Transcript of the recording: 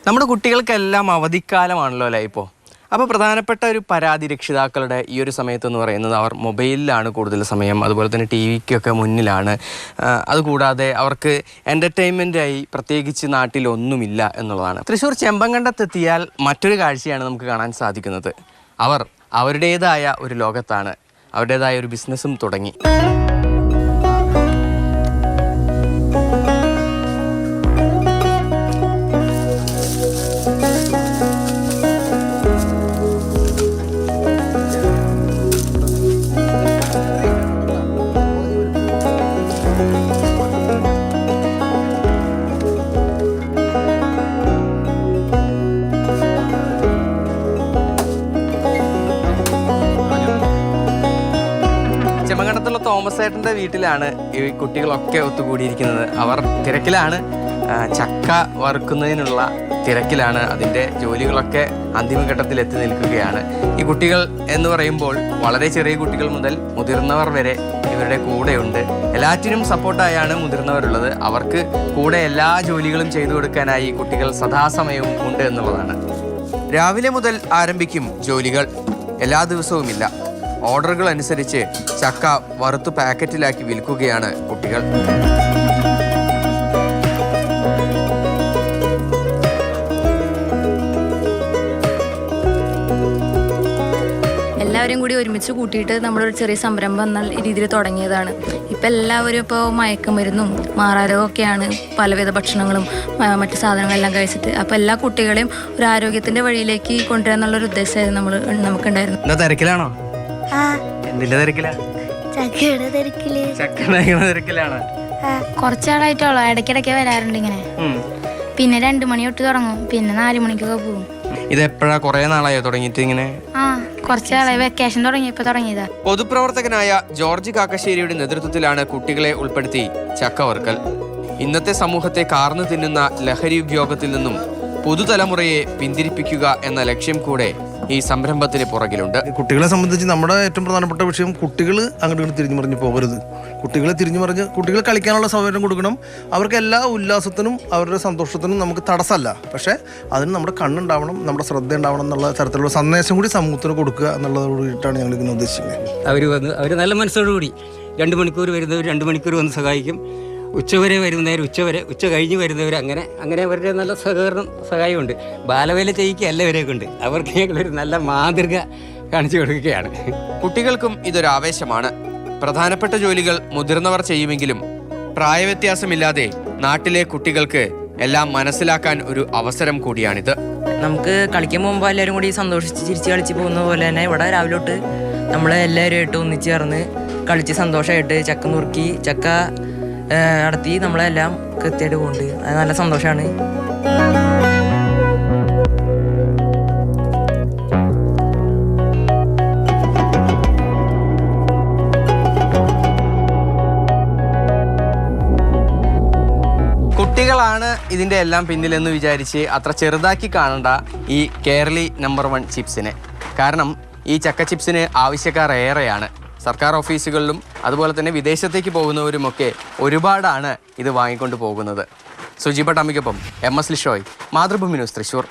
നമ്മുടെ കുട്ടികൾക്കെല്ലാം അവധിക്കാലമാണല്ലോ അല്ലേ ഇപ്പോൾ. അപ്പോൾ പ്രധാനപ്പെട്ട ഒരു പരാതി രക്ഷിതാക്കളുടെ ഈ ഒരു സമയത്തെന്ന് പറയുന്നത് അവർ മൊബൈലിലാണ് കൂടുതൽ സമയം, അതുപോലെ തന്നെ ടി വിക്കൊക്കെ മുന്നിലാണ്. അതുകൂടാതെ അവർക്ക് എൻ്റർടൈൻമെൻറ്റായി പ്രത്യേകിച്ച് നാട്ടിലൊന്നുമില്ല എന്നുള്ളതാണ്. തൃശ്ശൂർ ചെമ്പങ്കണ്ടത്തെത്തിയാൽ മറ്റൊരു കാഴ്ചയാണ് നമുക്ക് കാണാൻ സാധിക്കുന്നത്. അവർ അവരുടേതായ ഒരു ലോകത്താണ്, അവരുടേതായ ഒരു ബിസിനസ്സും തുടങ്ങി. ചെമ്മങ്കണ്ടത്തുള്ള തോമസ് ഏട്ടൻ്റെ വീട്ടിലാണ് ഈ കുട്ടികളൊക്കെ ഒത്തുകൂടിയിരിക്കുന്നത്. അവർ തിരക്കിലാണ്, ചക്ക വറുക്കുന്നതിനുള്ള തിരക്കിലാണ്. അതിൻ്റെ ജോലികളൊക്കെ അന്തിമഘട്ടത്തിൽ എത്തി നിൽക്കുകയാണ്. ഈ കുട്ടികൾ എന്ന് പറയുമ്പോൾ വളരെ ചെറിയ കുട്ടികൾ മുതൽ മുതിർന്നവർ വരെ ഇവരുടെ കൂടെയുണ്ട്. എല്ലാറ്റിനും സപ്പോർട്ടായാണ് മുതിർന്നവരുള്ളത്. അവർക്ക് കൂടെ എല്ലാ ജോലികളും ചെയ്തു കൊടുക്കാനായി കുട്ടികൾ സദാസമയവും ഉണ്ട് എന്നുള്ളതാണ്. രാവിലെ മുതൽ ആരംഭിക്കും ജോലികൾ, എല്ലാ ദിവസവുമില്ല. ഓർഡറുകൾ അനുസരിച്ച് ചക്ക വറുത്ത് പാക്കറ്റിലാക്കി വിൽക്കുകയാണ് കുട്ടികൾ. എല്ലാവരും കൂടി ഒരുമിച്ച് കൂട്ടിയിട്ട് നമ്മളൊരു ചെറിയ സംരംഭം എന്ന രീതിയിൽ തുടങ്ങിയതാണ്. ഇപ്പം എല്ലാവരും ഇപ്പോൾ മയക്കുമരുന്നും മാറാരോഗമൊക്കെയാണ്, പലവിധ ഭക്ഷണങ്ങളും മറ്റു സാധനങ്ങളെല്ലാം കഴിച്ചിട്ട്. അപ്പോൾ എല്ലാ കുട്ടികളെയും ഒരു ആരോഗ്യത്തിൻ്റെ വഴിയിലേക്ക് കൊണ്ടുവരാൻ എന്നുള്ളൊരു ഉദ്ദേശമായിരുന്നു നമുക്കുണ്ടായിരുന്നു. തിരക്കിലാണോ? എന്തിന്റെ തിരക്കിലാ? തിരക്കിലാണ്. കുറച്ചാളായിട്ടുള്ളൂ, ഇടയ്ക്കിടയ്ക്ക് വരാറുണ്ട് ഇങ്ങനെ. പിന്നെ 2 മണി തൊട്ട് തുടങ്ങും, പിന്നെ 4 മണിക്കൊക്കെ പോകും. ഇത് എപ്പോഴാ? കുറെ നാളായോ തുടങ്ങിയിട്ട് ഇങ്ങനെ? കുറച്ചാളായി, വെക്കേഷൻ തുടങ്ങിയപ്പോ തുടങ്ങിയതാ. പൊതുപ്രവർത്തകനായ ജോർജ് കാക്കശ്ശേരിയുടെ നേതൃത്വത്തിലാണ് കുട്ടികളെ ഉൾപ്പെടുത്തി ചക്കവറുക്കൽ. ഇന്നത്തെ സമൂഹത്തെ കാർന്നു തിന്നുന്ന ലഹരി ഉപയോഗത്തിൽ നിന്നും പുതുതലമുറയെ പിന്തിരിപ്പിക്കുക എന്ന ലക്ഷ്യം കൂടെ ഈ സംരംഭത്തിന് പുറകിലുണ്ട്. കുട്ടികളെ സംബന്ധിച്ച് നമ്മുടെ ഏറ്റവും പ്രധാനപ്പെട്ട വിഷയം, കുട്ടികൾ അങ്ങോട്ട് തിരിഞ്ഞു മറിഞ്ഞ് പോകരുത്. കുട്ടികളെ തിരിഞ്ഞു മറിഞ്ഞ് കുട്ടികൾ കളിക്കാനുള്ള സൗകര്യം കൊടുക്കണം. അവർക്ക് എല്ലാ ഉല്ലാസത്തിനും അവരുടെ സന്തോഷത്തിനും നമുക്ക് തടസ്സമല്ല. പക്ഷേ അതിന് നമ്മുടെ കണ്ണുണ്ടാവണം, നമ്മുടെ ശ്രദ്ധ ഉണ്ടാവണം എന്നുള്ള തരത്തിലുള്ള സന്ദേശം കൂടി സമൂഹത്തിന് കൊടുക്കുക എന്നുള്ളതോടുകൂടിയിട്ടാണ് ഞങ്ങൾ ഇതിനെ ഉദ്ദേശിക്കുന്നത്. അവർ നല്ല മനസ്സോടുകൂടി 2 മണിക്കൂർ വരുന്നവർ 2 മണിക്കൂർ വന്ന് സഹായിക്കും. ഉച്ചവരെ വരുന്നവർ ഉച്ച കഴിഞ്ഞ് വരുന്നവർ അങ്ങനെ അവരുടെ നല്ല സഹായമുണ്ട്. ബാലവേല ചെയ്യിക്കുകയല്ല ഇവരെയൊക്കെ ഉണ്ട്. അവർക്ക് ഞങ്ങളൊരു നല്ല മാതൃക കാണിച്ചു കൊടുക്കുകയാണ്. കുട്ടികൾക്കും ഇതൊരു ആവേശമാണ്. പ്രധാനപ്പെട്ട ജോലികൾ മുതിർന്നവർ ചെയ്യുമെങ്കിലും പ്രായവ്യത്യാസമില്ലാതെ നാട്ടിലെ കുട്ടികൾക്ക് എല്ലാം മനസ്സിലാക്കാൻ ഒരു അവസരം കൂടിയാണിത്. നമുക്ക് കളിക്കാൻ പോകുമ്പോൾ എല്ലാവരും കൂടി സന്തോഷിച്ച് ചിരിച്ച് കളിച്ച് പോകുന്ന പോലെ തന്നെ ഇവിടെ രാവിലെ തൊട്ട് നമ്മളെല്ലാവരുമായിട്ട് ഒന്നിച്ച് ചേർന്ന് കളിച്ച് സന്തോഷമായിട്ട് ചക്ക നുറുക്കി ചക്ക നടത്തി നമ്മളെല്ലാം കൃത്യമായിട്ട് പോകുന്നുണ്ട്. അത് നല്ല സന്തോഷമാണ്. കുട്ടികളാണ് ഇതിൻ്റെ എല്ലാം പിന്നിലെന്ന് വിചാരിച്ച് അത്ര ചെറുതാക്കി കാണണ്ട ഈ കേരളി നമ്പർ 1 ചിപ്സിനെ. കാരണം ഈ ചക്ക ചിപ്സിന് ആവശ്യക്കാർ ഏറെയാണ്. സർക്കാർ ഓഫീസുകളിലും അതുപോലെ തന്നെ വിദേശത്തേക്ക് പോകുന്നവരുമൊക്കെ ഒരുപാടാണ് ഇത് വാങ്ങിക്കൊണ്ട് പോകുന്നത്. സുജി പട്ടാമ്പിക്കൊപ്പം MS ലിഷോയ്, മാതൃഭൂമി ന്യൂസ്, തൃശ്ശൂർ.